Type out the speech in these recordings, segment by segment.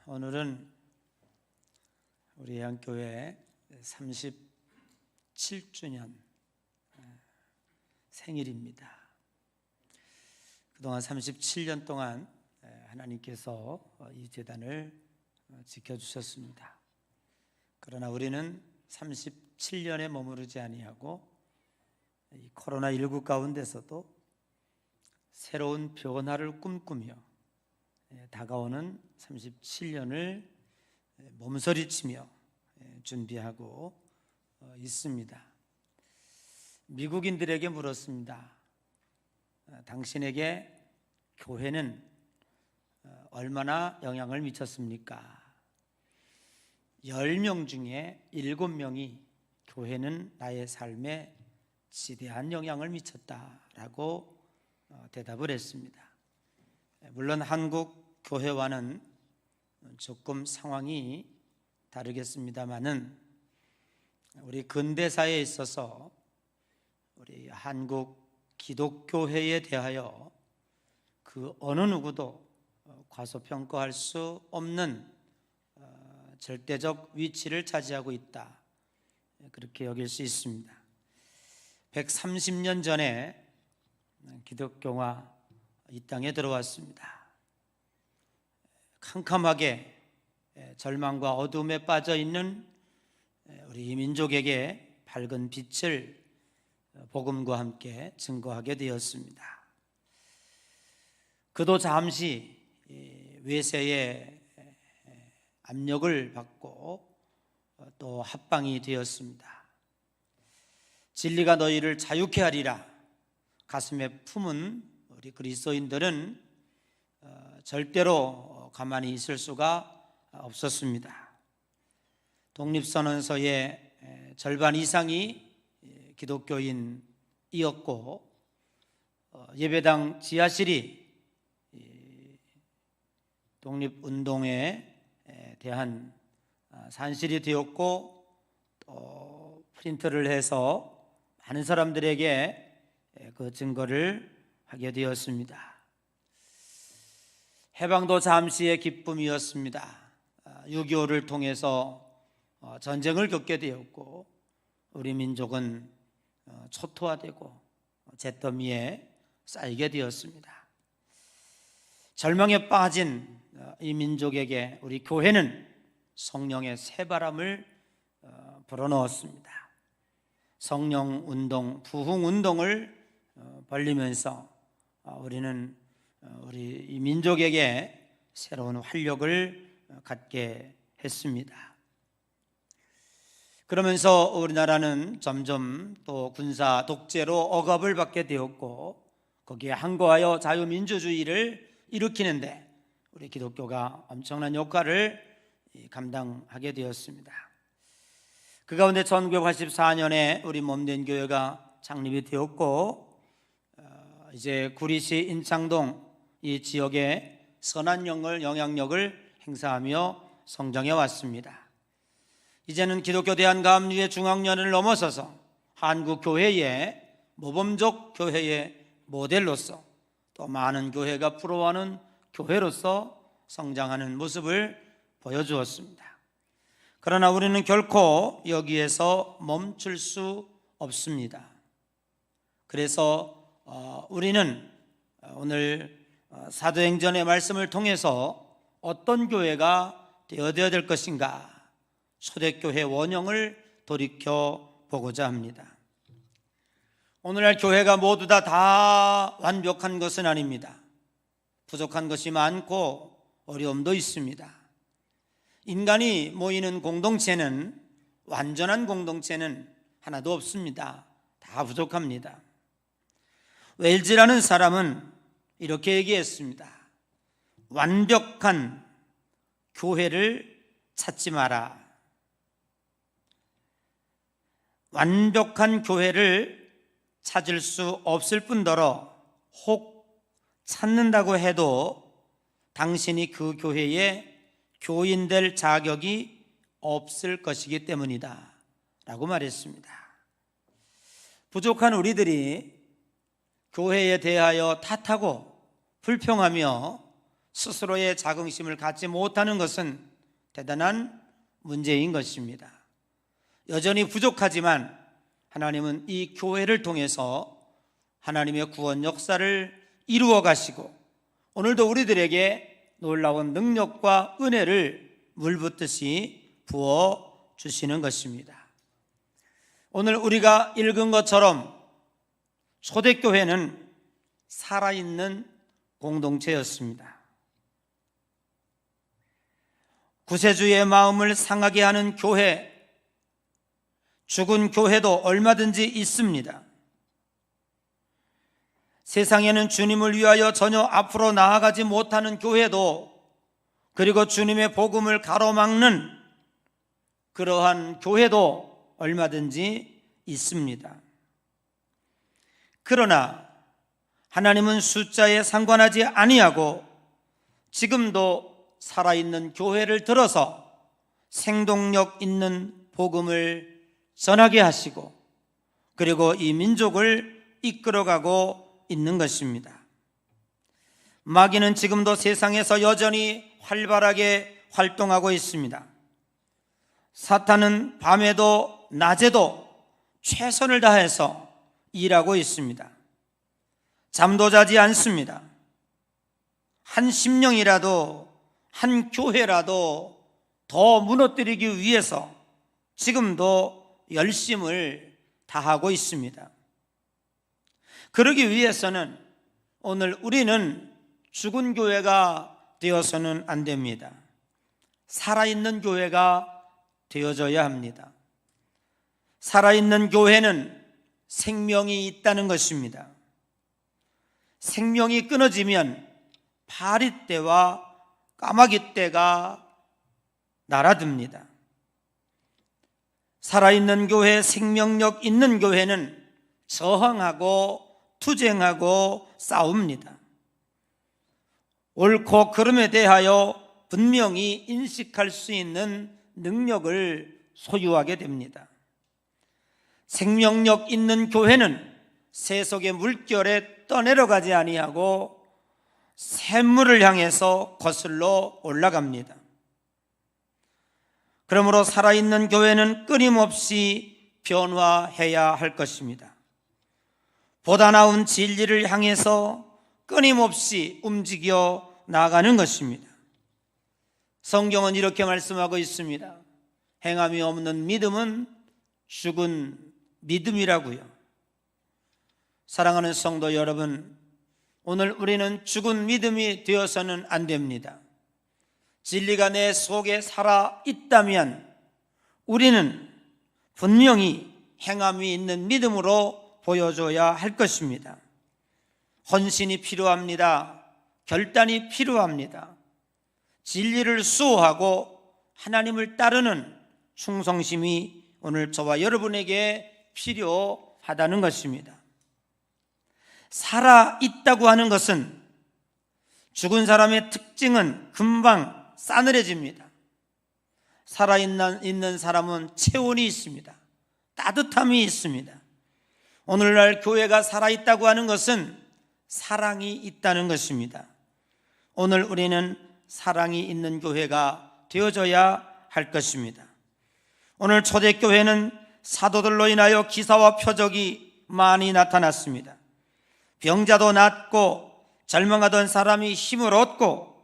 오늘은 우리 한교회 37주년 생일입니다. 그동안 37년 동안 하나님께서 이 재단을 지켜주셨습니다. 그러나 우리는 37년에 머무르지 아니하고 이 코로나19 가운데서도 새로운 변화를 꿈꾸며 다가오는 37년을 몸서리치며 준비하고 있습니다. 미국인들에게 물었습니다. 당신에게 교회는 얼마나 영향을 미쳤습니까? 10명 중에 7명이 교회는 나의 삶에 지대한 영향을 미쳤다라고 대답을 했습니다. 물론 한국 교회와는 조금 상황이 다르겠습니다만은 우리 근대사에 있어서 우리 한국 기독교회에 대하여 그 어느 누구도 과소평가할 수 없는 절대적 위치를 차지하고 있다, 그렇게 여길 수 있습니다. 130년 전에 기독교가 이 땅에 들어왔습니다. 캄캄하게 절망과 어둠에 빠져 있는 우리 민족에게 밝은 빛을 복음과 함께 증거하게 되었습니다. 그도 잠시 외세의 압력을 받고 또 합방이 되었습니다. 진리가 너희를 자유케 하리라 가슴에 품은 우리 그리스도인들은 절대로 가만히 있을 수가 없었습니다. 독립선언서의 절반 이상이 기독교인이었고 예배당 지하실이 독립운동에 대한 산실이 되었고 또 프린트를 해서 많은 사람들에게 그 증거를 하게 되었습니다. 해방도 잠시의 기쁨이었습니다. 6.25를 통해서 전쟁을 겪게 되었고 우리 민족은 초토화되고 잿더미에 쌓이게 되었습니다. 절망에 빠진 이 민족에게 우리 교회는 성령의 새바람을 불어넣었습니다. 성령운동, 부흥운동을 벌리면서 우리는 우리 이 민족에게 새로운 활력을 갖게 했습니다. 그러면서 우리나라는 점점 또 군사 독재로 억압을 받게 되었고 거기에 항거하여 자유민주주의를 일으키는데 우리 기독교가 엄청난 역할을 감당하게 되었습니다. 그 가운데 1984년에 우리 몸된 교회가 창립이 되었고 이제 구리시 인창동 이 지역에 선한 영향력을 행사하며 성장해 왔습니다. 이제는 기독교 대한가암유의 중앙연을 넘어서서 한국 교회의 모범적 교회의 모델로서 또 많은 교회가 부러워하는 교회로서 성장하는 모습을 보여주었습니다. 그러나 우리는 결코 여기에서 멈출 수 없습니다. 그래서 우리는 오늘 사도행전의 말씀을 통해서 어떤 교회가 되어야 될 것인가, 초대교회 원형을 돌이켜 보고자 합니다. 오늘날 교회가 모두 다 완벽한 것은 아닙니다. 부족한 것이 많고 어려움도 있습니다. 인간이 모이는 공동체는, 완전한 공동체는 하나도 없습니다. 다 부족합니다. 웰즈라는 사람은 이렇게 얘기했습니다. 완벽한 교회를 찾지 마라. 완벽한 교회를 찾을 수 없을 뿐더러 혹 찾는다고 해도 당신이 그 교회에 교인 될 자격이 없을 것이기 때문이다 라고 말했습니다. 부족한 우리들이 교회에 대하여 탓하고 불평하며 스스로의 자긍심을 갖지 못하는 것은 대단한 문제인 것입니다. 여전히 부족하지만 하나님은 이 교회를 통해서 하나님의 구원 역사를 이루어 가시고 오늘도 우리들에게 놀라운 능력과 은혜를 물붓듯이 부어 주시는 것입니다. 오늘 우리가 읽은 것처럼 초대교회는 살아있는 공동체였습니다. 구세주의 마음을 상하게 하는 교회, 죽은 교회도 얼마든지 있습니다. 세상에는 주님을 위하여 전혀 앞으로 나아가지 못하는 교회도, 그리고 주님의 복음을 가로막는 그러한 교회도 얼마든지 있습니다. 그러나 하나님은 숫자에 상관하지 아니하고 지금도 살아있는 교회를 들어서 생동력 있는 복음을 전하게 하시고 그리고 이 민족을 이끌어가고 있는 것입니다. 마귀는 지금도 세상에서 여전히 활발하게 활동하고 있습니다. 사탄은 밤에도 낮에도 최선을 다해서 일하고 있습니다. 잠도 자지 않습니다. 한 심령이라도, 한 교회라도 더 무너뜨리기 위해서 지금도 열심을 다하고 있습니다. 그러기 위해서는 오늘 우리는 죽은 교회가 되어서는 안 됩니다. 살아있는 교회가 되어져야 합니다. 살아있는 교회는 생명이 있다는 것입니다. 생명이 끊어지면 파리떼와 까마귀떼가 날아듭니다. 살아있는 교회, 생명력 있는 교회는 저항하고 투쟁하고 싸웁니다. 옳고 그름에 대하여 분명히 인식할 수 있는 능력을 소유하게 됩니다. 생명력 있는 교회는 세속의 물결에 떠내려가지 아니하고 샘물을 향해서 거슬러 올라갑니다. 그러므로 살아있는 교회는 끊임없이 변화해야 할 것입니다. 보다 나은 진리를 향해서 끊임없이 움직여 나가는 것입니다. 성경은 이렇게 말씀하고 있습니다. 행함이 없는 믿음은 죽은 믿음이라고요. 사랑하는 성도 여러분, 오늘 우리는 죽은 믿음이 되어서는 안 됩니다. 진리가 내 속에 살아 있다면 우리는 분명히 행함이 있는 믿음으로 보여줘야 할 것입니다. 헌신이 필요합니다. 결단이 필요합니다. 진리를 수호하고 하나님을 따르는 충성심이 오늘 저와 여러분에게 필요하다는 것입니다. 살아있다고 하는 것은, 죽은 사람의 특징은 금방 싸늘해집니다. 살아있는 사람은 체온이 있습니다. 따뜻함이 있습니다. 오늘날 교회가 살아있다고 하는 것은 사랑이 있다는 것입니다. 오늘 우리는 사랑이 있는 교회가 되어져야 할 것입니다. 오늘 초대교회는 사도들로 인하여 기사와 표적이 많이 나타났습니다. 병자도 낫고 절망하던 사람이 힘을 얻고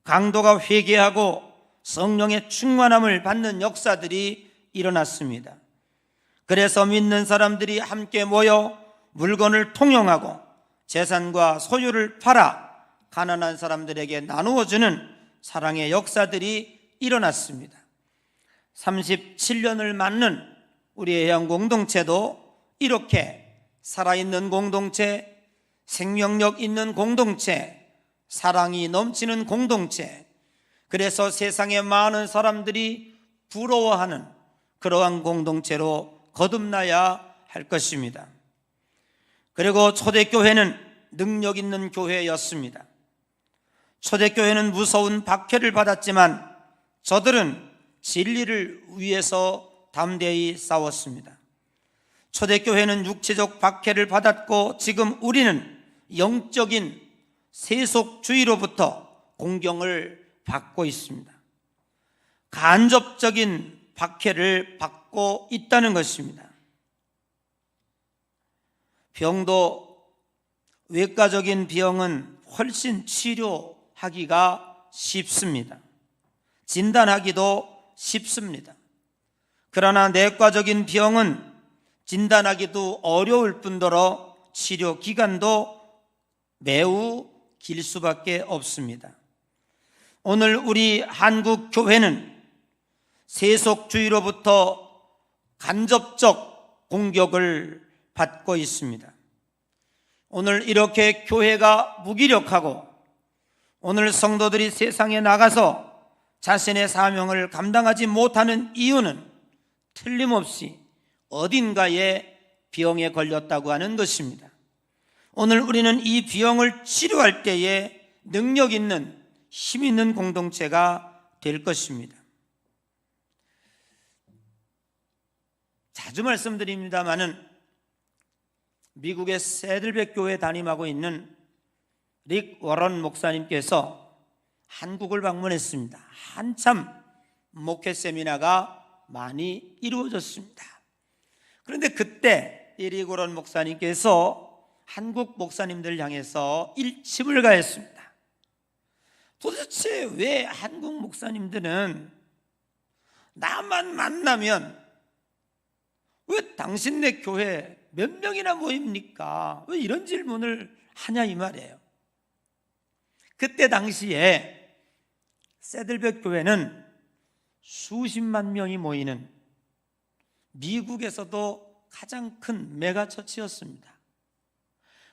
강도가 회개하고 성령의 충만함을 받는 역사들이 일어났습니다. 그래서 믿는 사람들이 함께 모여 물건을 통용하고 재산과 소유를 팔아 가난한 사람들에게 나누어주는 사랑의 역사들이 일어났습니다. 37년을 맞는 우리의 해양 공동체도 이렇게 살아있는 공동체, 생명력 있는 공동체, 사랑이 넘치는 공동체, 그래서 세상의 많은 사람들이 부러워하는 그러한 공동체로 거듭나야 할 것입니다. 그리고 초대교회는 능력 있는 교회였습니다. 초대교회는 무서운 박해를 받았지만 저들은 진리를 위해서 담대히 싸웠습니다. 초대교회는 육체적 박해를 받았고 지금 우리는 영적인 세속주의로부터 공경을 받고 있습니다. 간접적인 박해를 받고 있다는 것입니다. 병도 외과적인 병은 훨씬 치료하기가 쉽습니다. 진단하기도 쉽습니다. 그러나 내과적인 병은 진단하기도 어려울 뿐더러 치료 기간도 매우 길 수밖에 없습니다. 오늘 우리 한국 교회는 세속주의로부터 간접적 공격을 받고 있습니다. 오늘 이렇게 교회가 무기력하고 오늘 성도들이 세상에 나가서 자신의 사명을 감당하지 못하는 이유는 틀림없이 어딘가에 병에 걸렸다고 하는 것입니다. 오늘 우리는 이 병을 치료할 때에 능력 있는 힘 있는 공동체가 될 것입니다. 자주 말씀드립니다마는 미국의 새들백 교회 담임하고 있는 릭 워런 목사님께서 한국을 방문했습니다. 한참 목회 세미나가 많이 이루어졌습니다. 그런데 그때 이 릭 워런 목사님께서 한국 목사님들 향해서 일침을 가했습니다. 도대체 왜 한국 목사님들은 나만 만나면 왜 당신네 교회 몇 명이나 모입니까? 왜 이런 질문을 하냐 이 말이에요. 그때 당시에 새들백 교회는 수십만 명이 모이는 미국에서도 가장 큰 메가처치였습니다.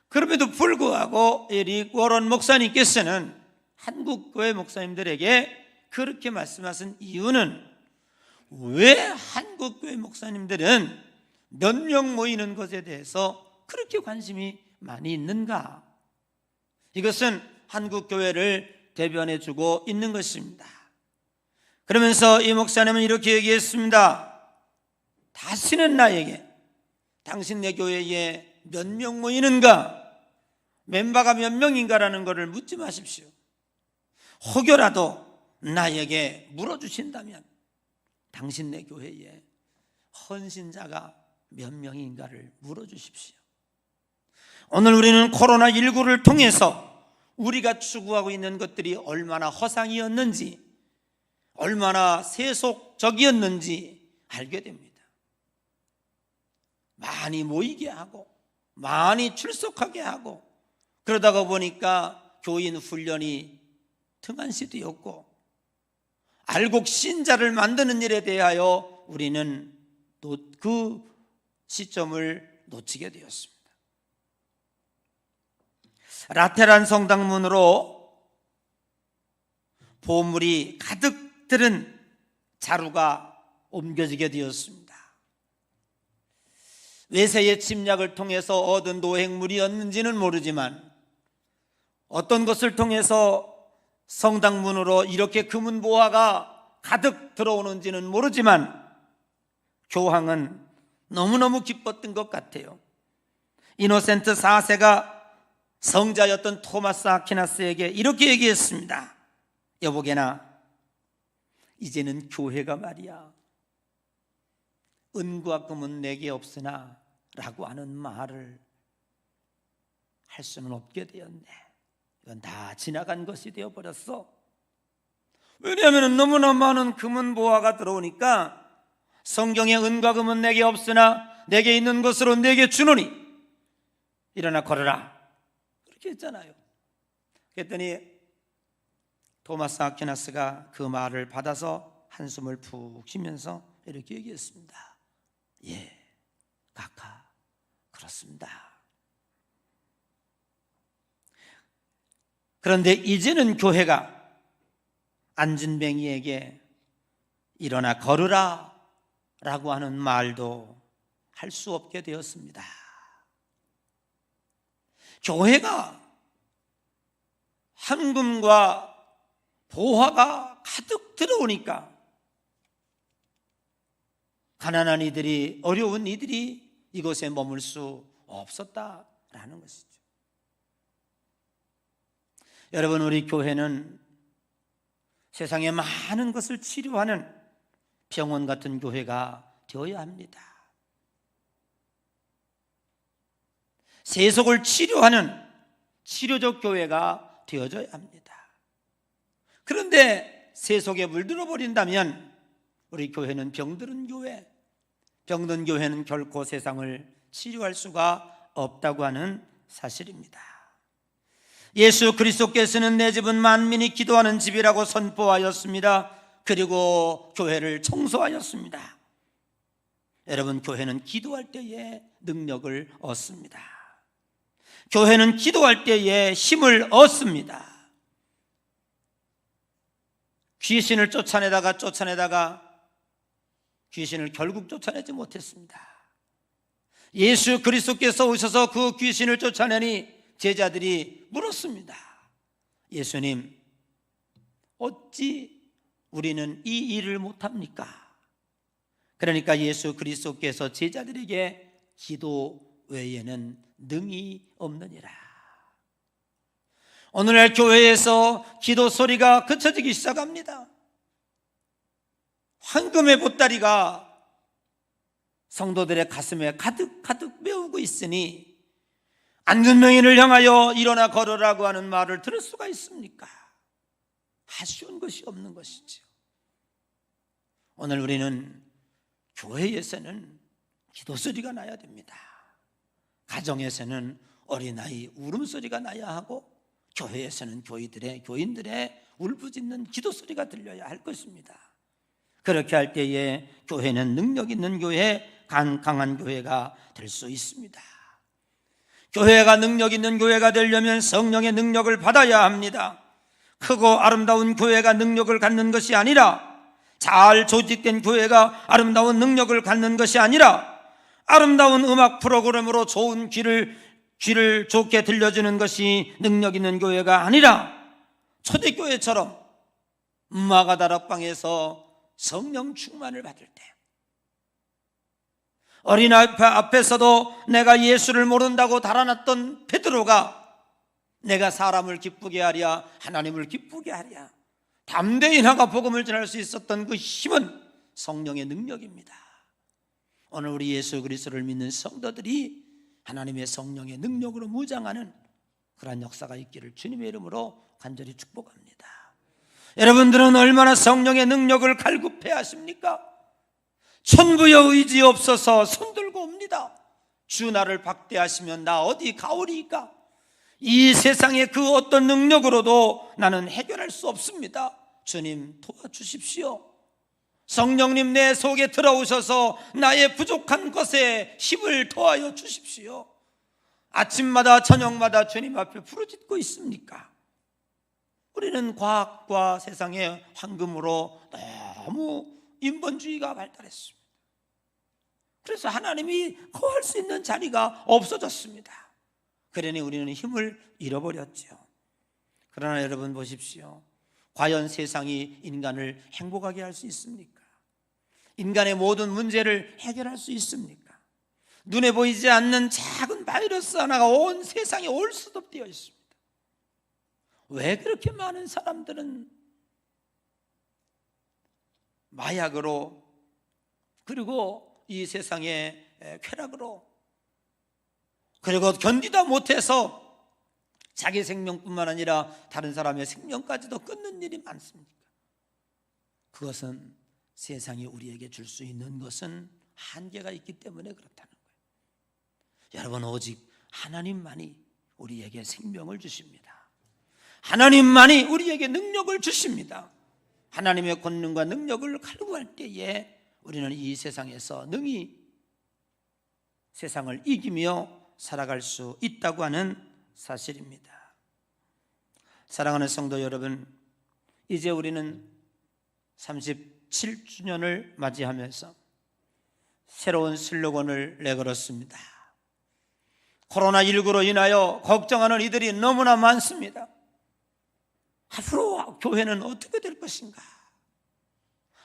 그럼에도 불구하고 릭 워런 목사님께서는 한국 교회 목사님들에게 그렇게 말씀하신 이유는 왜 한국 교회 목사님들은 몇 명 모이는 것에 대해서 그렇게 관심이 많이 있는가? 이것은 한국 교회를 대변해 주고 있는 것입니다. 그러면서 이 목사님은 이렇게 얘기했습니다. 다시는 나에게 당신네 교회에 몇 명 모이는가, 멤버가 몇 명인가라는 것을 묻지 마십시오. 혹여라도 나에게 물어주신다면 당신네 교회에 헌신자가 몇 명인가를 물어주십시오. 오늘 우리는 코로나19를 통해서 우리가 추구하고 있는 것들이 얼마나 허상이었는지, 얼마나 세속적이었는지 알게 됩니다. 많이 모이게 하고 많이 출석하게 하고 그러다가 보니까 교인 훈련이 등한시되었고 알곡 신자를 만드는 일에 대하여 우리는 또 그 시점을 놓치게 되었습니다. 라테란 성당문으로 보물이 가득 들은 자루가 옮겨지게 되었습니다. 외세의 침략을 통해서 얻은 노획물이었는지는 모르지만 어떤 것을 통해서 성당문으로 이렇게 금은보화가 가득 들어오는지는 모르지만 교황은 너무너무 기뻤던 것 같아요. 이노센트 4세가 성자였던 토마스 아퀴나스에게 이렇게 얘기했습니다. 여보게나, 이제는 교회가 말이야, 은과 금은 내게 없으나 라고 하는 말을 할 수는 없게 되었네. 이건 다 지나간 것이 되어버렸어. 왜냐하면 너무나 많은 금은보화가 들어오니까 성경에 은과 금은 내게 없으나 내게 있는 것으로 내게 주노니 일어나 걸어라, 그렇게 했잖아요. 그랬더니 토마스 아퀴나스가 그 말을 받아서 한숨을 푹 쉬면서 이렇게 얘기했습니다. 예, 각하, 그렇습니다. 그런데 이제는 교회가 안진뱅이에게 일어나 걸으라 라고 하는 말도 할 수 없게 되었습니다. 교회가 황금과 보화가 가득 들어오니까 가난한 이들이, 어려운 이들이 이곳에 머물 수 없었다라는 것이죠. 여러분, 우리 교회는 세상의 많은 것을 치료하는 병원 같은 교회가 되어야 합니다. 세속을 치료하는 치료적 교회가 되어져야 합니다. 그런데 세속에 물들어 버린다면 우리 교회는 병든 교회, 병든 교회는 결코 세상을 치료할 수가 없다고 하는 사실입니다. 예수 그리스도께서는 내 집은 만민이 기도하는 집이라고 선포하였습니다. 그리고 교회를 청소하였습니다. 여러분, 교회는 기도할 때에 능력을 얻습니다. 교회는 기도할 때에 힘을 얻습니다. 귀신을 쫓아내다가 귀신을 결국 쫓아내지 못했습니다. 예수 그리스도께서 오셔서 그 귀신을 쫓아내니 제자들이 물었습니다. 예수님, 어찌 우리는 이 일을 못합니까? 그러니까 예수 그리스도께서 제자들에게 기도 외에는 능히 없느니라. 오늘날 교회에서 기도 소리가 그쳐지기 시작합니다. 황금의 보따리가 성도들의 가슴에 가득 메우고 있으니 앉은 명인을 향하여 일어나 걸으라고 하는 말을 들을 수가 있습니까? 아쉬운 것이 없는 것이죠. 오늘 우리는 교회에서는 기도 소리가 나야 됩니다. 가정에서는 어린아이 울음소리가 나야 하고, 교회에서는 교인들의 울부짖는 기도 소리가 들려야 할 것입니다. 그렇게 할 때에 교회는 능력 있는 교회, 강한 교회가 될 수 있습니다. 교회가 능력 있는 교회가 되려면 성령의 능력을 받아야 합니다. 크고 아름다운 교회가 능력을 갖는 것이 아니라, 잘 조직된 교회가 아름다운 능력을 갖는 것이 아니라, 아름다운 음악 프로그램으로 좋은 귀를 좋게 들려주는 것이 능력 있는 교회가 아니라, 초대교회처럼 마가다락방에서 성령 충만을 받을 때, 어린아이 앞에서도 내가 예수를 모른다고 달아났던 베드로가 내가 사람을 기쁘게 하랴 하나님을 기쁘게 하랴 담대히 나가 복음을 전할 수 있었던 그 힘은 성령의 능력입니다. 오늘 우리 예수 그리스도를 믿는 성도들이 하나님의 성령의 능력으로 무장하는 그러한 역사가 있기를 주님의 이름으로 간절히 축복합니다. 여러분들은 얼마나 성령의 능력을 갈급해야 하십니까? 천부여 의지 없어서 손들고 옵니다. 주 나를 박대하시면 나 어디 가오리이까? 이 세상의 그 어떤 능력으로도 나는 해결할 수 없습니다. 주님 도와주십시오. 성령님 내 속에 들어오셔서 나의 부족한 것에 힘을 더하여 주십시오. 아침마다 저녁마다 주님 앞에 부르짖고 있습니까? 우리는 과학과 세상의 황금으로 너무 인본주의가 발달했습니다. 그래서 하나님이 거할 수 있는 자리가 없어졌습니다. 그러니 우리는 힘을 잃어버렸죠. 그러나 여러분 보십시오. 과연 세상이 인간을 행복하게 할 수 있습니까? 인간의 모든 문제를 해결할 수 있습니까? 눈에 보이지 않는 작은 바이러스 하나가 온 세상에 올 수도 되어 있습니다. 왜 그렇게 많은 사람들은 마약으로, 그리고 이 세상의 쾌락으로, 그리고 견디다 못해서 자기 생명뿐만 아니라 다른 사람의 생명까지도 끊는 일이 많습니까? 그것은 세상이 우리에게 줄 수 있는 것은 한계가 있기 때문에 그렇다는 거예요. 여러분, 오직 하나님만이 우리에게 생명을 주십니다. 하나님만이 우리에게 능력을 주십니다. 하나님의 권능과 능력을 갈구할 때에 우리는 이 세상에서 능히 세상을 이기며 살아갈 수 있다고 하는 사실입니다. 사랑하는 성도 여러분, 이제 우리는 37주년을 맞이하면서 새로운 슬로건을 내걸었습니다. 코로나19로 인하여 걱정하는 이들이 너무나 많습니다. 앞으로 교회는 어떻게 될 것인가?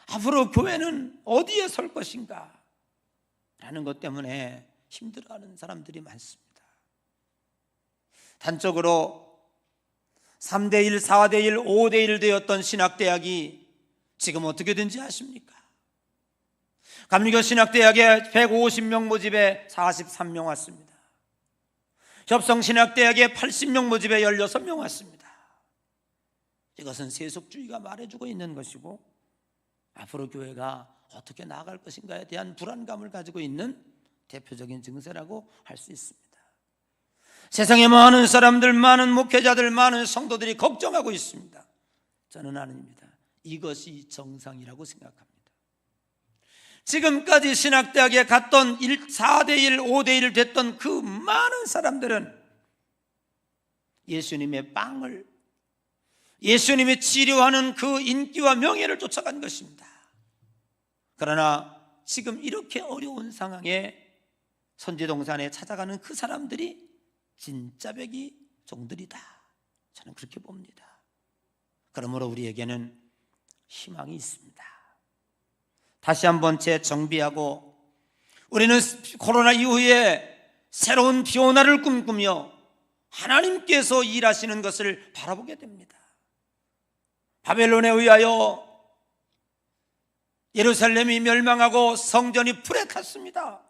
앞으로 교회는 어디에 설 것인가? 라는 것 때문에 힘들어하는 사람들이 많습니다. 단적으로 3대1, 4대1, 5대1 되었던 신학대학이 지금 어떻게 된지 아십니까? 감리교 신학대학에 150명 모집에 43명 왔습니다. 협성신학대학에 80명 모집에 16명 왔습니다. 이것은 세속주의가 말해주고 있는 것이고 앞으로 교회가 어떻게 나아갈 것인가에 대한 불안감을 가지고 있는 대표적인 증세라고 할 수 있습니다. 세상에 많은 사람들, 많은 목회자들, 많은 성도들이 걱정하고 있습니다. 저는 아닙니다. 이것이 정상이라고 생각합니다. 지금까지 신학대학에 갔던 4대1, 5대1 됐던 그 많은 사람들은 예수님의 빵을, 예수님이 치료하는 그 인기와 명예를 쫓아간 것입니다. 그러나 지금 이렇게 어려운 상황에 선지동산에 찾아가는 그 사람들이 진짜 배기 종들이다. 저는 그렇게 봅니다. 그러므로 우리에게는 희망이 있습니다. 다시 한번 재정비하고 우리는 코로나 이후에 새로운 비오나를 꿈꾸며 하나님께서 일하시는 것을 바라보게 됩니다. 바벨론에 의하여 예루살렘이 멸망하고 성전이 불에 탔습니다.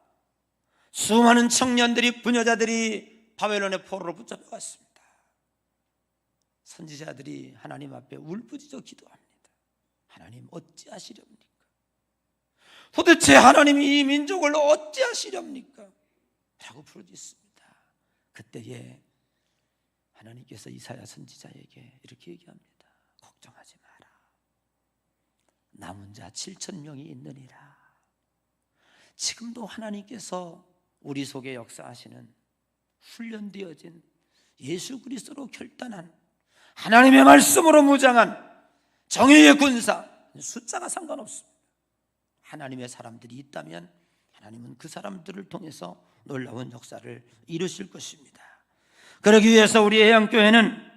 수많은 청년들이, 부녀자들이 바벨론의 포로로 붙잡혀갔습니다. 선지자들이 하나님 앞에 울부짖어 기도합니다. 하나님 어찌하시렵니까? 도대체 하나님이 이 민족을 어찌하시렵니까? 라고 부르짖습니다. 그때에 하나님께서 이사야 선지자에게 이렇게 얘기합니다. 걱정하지 마라. 남은 자 7,000명이 있느니라. 지금도 하나님께서 우리 속에 역사하시는 훈련되어진 예수 그리스도로 결단한 하나님의 말씀으로 무장한 정의의 군사, 숫자가 상관없습니다. 하나님의 사람들이 있다면 하나님은 그 사람들을 통해서 놀라운 역사를 이루실 것입니다. 그러기 위해서 우리 애양교회는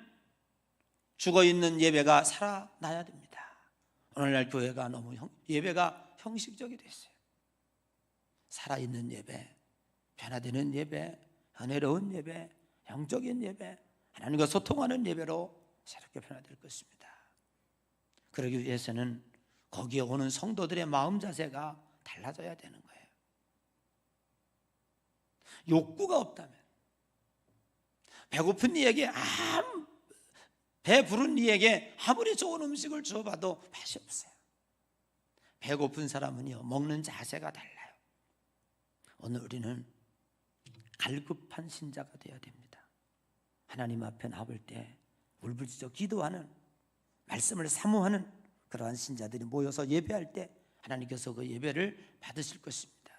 죽어있는 예배가 살아나야 됩니다. 오늘날 교회가 너무 예배가 형식적이 됐어요. 살아있는 예배, 변화되는 예배, 은혜로운 예배, 영적인 예배, 하나님과 소통하는 예배로 새롭게 변화될 것입니다. 그러기 위해서는 거기에 오는 성도들의 마음 자세가 달라져야 되는 거예요. 욕구가 없다면, 배고픈 이에게 배 부른 이에게 아무리 좋은 음식을 주어봐도 맛이 없어요. 배고픈 사람은요, 먹는 자세가 달라요. 오늘 우리는 갈급한 신자가 되어야 됩니다. 하나님 앞에 나올 때 울부짖어 기도하는, 말씀을 사모하는 그러한 신자들이 모여서 예배할 때 하나님께서 그 예배를 받으실 것입니다.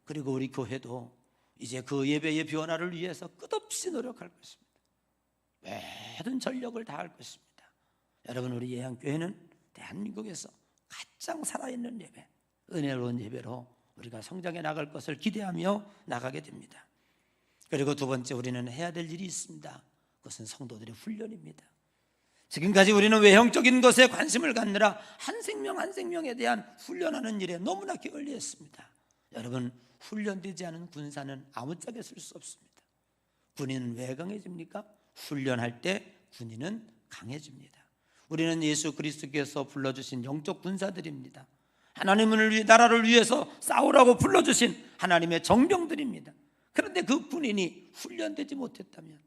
그리고 우리 교회도 이제 그 예배의 변화를 위해서 끝없이 노력할 것입니다. 모든 전력을 다할 것입니다. 여러분, 우리 예양교회는 대한민국에서 가장 살아있는 예배, 은혜로운 예배로 우리가 성장해 나갈 것을 기대하며 나가게 됩니다. 그리고 두 번째, 우리는 해야 될 일이 있습니다. 그것은 성도들의 훈련입니다. 지금까지 우리는 외형적인 것에 관심을 갖느라 한 생명 한 생명에 대한 훈련하는 일에 너무나 게을리했습니다. 여러분, 훈련되지 않은 군사는 아무짝에 쓸 수 없습니다. 군인은 왜 강해집니까? 훈련할 때 군인은 강해집니다. 우리는 예수 그리스도께서 불러주신 영적 군사들입니다. 하나님을 위해, 나라를 위해서 싸우라고 불러주신 하나님의 정병들입니다. 그런데 그 군인이 훈련되지 못했다면,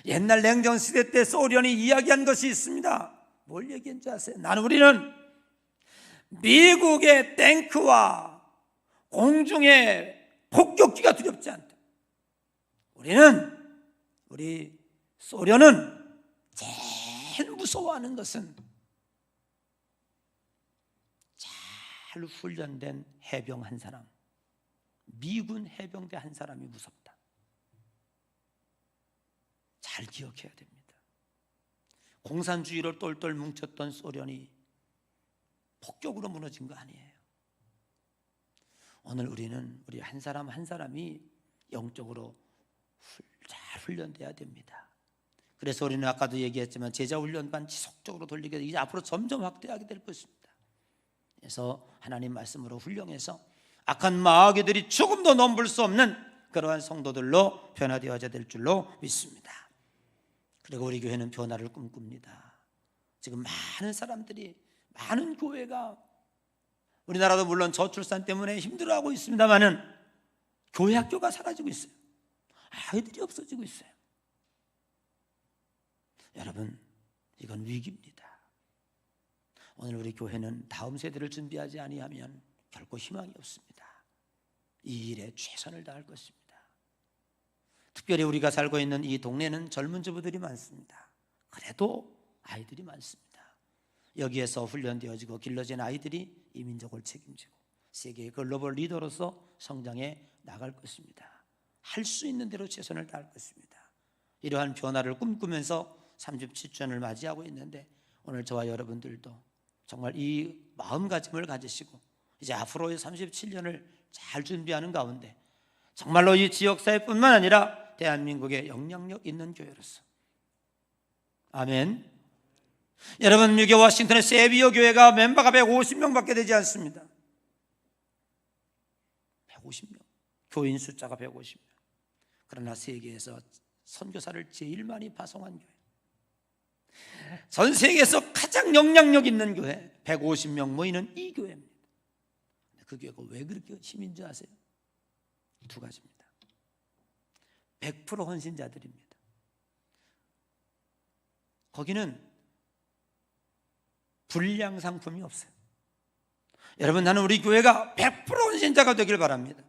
옛날 냉전시대 때 소련이 이야기한 것이 있습니다. 뭘 얘기한지 아세요? 우리는 미국의 탱크와 공중의 폭격기가 두렵지 않다. 우리 소련은 제일 무서워하는 것은 잘 훈련된 해병 한 사람, 미군 해병대 한 사람이 무섭다. 잘 기억해야 됩니다. 공산주의로 똘똘 뭉쳤던 소련이 폭격으로 무너진 거 아니에요. 오늘 우리는 우리 한 사람 한 사람이 영적으로 잘 훈련돼야 됩니다. 그래서 우리는 아까도 얘기했지만 제자훈련반 지속적으로 돌리게 되고 이제 앞으로 점점 확대하게 될 것입니다. 그래서 하나님 말씀으로 훈련해서 악한 마귀들이 조금도 넘볼 수 없는 그러한 성도들로 변화되어야 될 줄로 믿습니다. 그리고 우리 교회는 변화를 꿈꿉니다. 지금 많은 사람들이, 많은 교회가, 우리나라도 물론 저출산 때문에 힘들어하고 있습니다마는 교회 학교가 사라지고 있어요. 아이들이 없어지고 있어요. 여러분, 이건 위기입니다. 오늘 우리 교회는 다음 세대를 준비하지 아니하면 결코 희망이 없습니다. 이 일에 최선을 다할 것입니다. 특별히 우리가 살고 있는 이 동네는 젊은 주부들이 많습니다. 그래도 아이들이 많습니다. 여기에서 훈련되어지고 길러진 아이들이 이 민족을 책임지고 세계의 글로벌 리더로서 성장해 나갈 것입니다. 할 수 있는 대로 최선을 다할 것입니다. 이러한 변화를 꿈꾸면서 37주년을 맞이하고 있는데, 오늘 저와 여러분들도 정말 이 마음가짐을 가지시고 이제 앞으로의 37년을 잘 준비하는 가운데 정말로 이 지역사회뿐만 아니라 대한민국의 영향력 있는 교회로서, 아멘. 여러분, 미국 워싱턴의 세비어 교회가 멤버가 150명밖에 되지 않습니다. 150명, 교인 숫자가 150명. 그러나 세계에서 선교사를 제일 많이 파송한 교회, 전 세계에서 가장 영향력 있는 교회, 150명 모이는 이 교회입니다. 그 교회가 왜 그렇게 힘인 줄 아세요? 두 가지입니다. 100% 헌신자들입니다. 거기는 불량 상품이 없어요. 여러분, 나는 우리 교회가 100% 헌신자가 되길 바랍니다.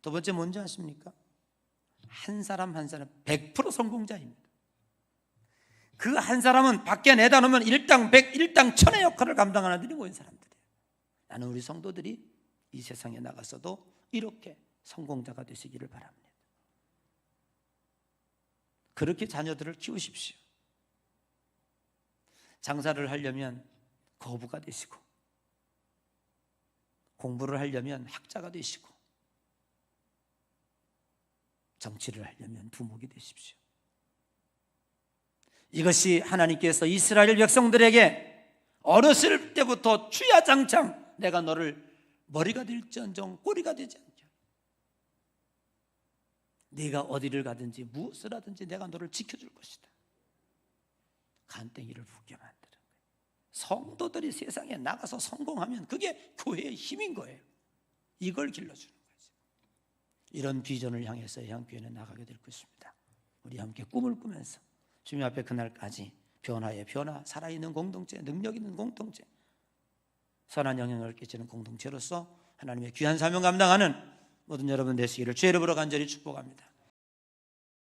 두 번째 뭔지 아십니까? 한 사람 한 사람 100% 성공자입니다. 그 한 사람은 밖에 내다 놓으면 일당 100, 일당 1000의 역할을 감당하는 들이 모인 사람들이에요. 나는 우리 성도들이 이 세상에 나가서도 이렇게 성공자가 되시기를 바랍니다. 그렇게 자녀들을 키우십시오. 장사를 하려면 거부가 되시고, 공부를 하려면 학자가 되시고, 정치를 하려면 두목이 되십시오. 이것이 하나님께서 이스라엘 백성들에게 어렸을 때부터 주야장창 내가 너를 머리가 될지언정 꼬리가 되지 않게, 네가 어디를 가든지 무엇을 하든지 내가 너를 지켜줄 것이다, 간땡이를 붙게 만드는 거예요. 성도들이 세상에 나가서 성공하면 그게 교회의 힘인 거예요. 이걸 길러주는 거죠. 이런 비전을 향해서 향교회는 나가게 될 것입니다. 우리 함께 꿈을 꾸면서 주님 앞에 그날까지 변화의 변화, 살아있는 공동체, 능력 있는 공동체, 선한 영향을 끼치는 공동체로서 하나님의 귀한 사명 감당하는 모든 여러분 되시기를 주의 이름으로 간절히 축복합니다.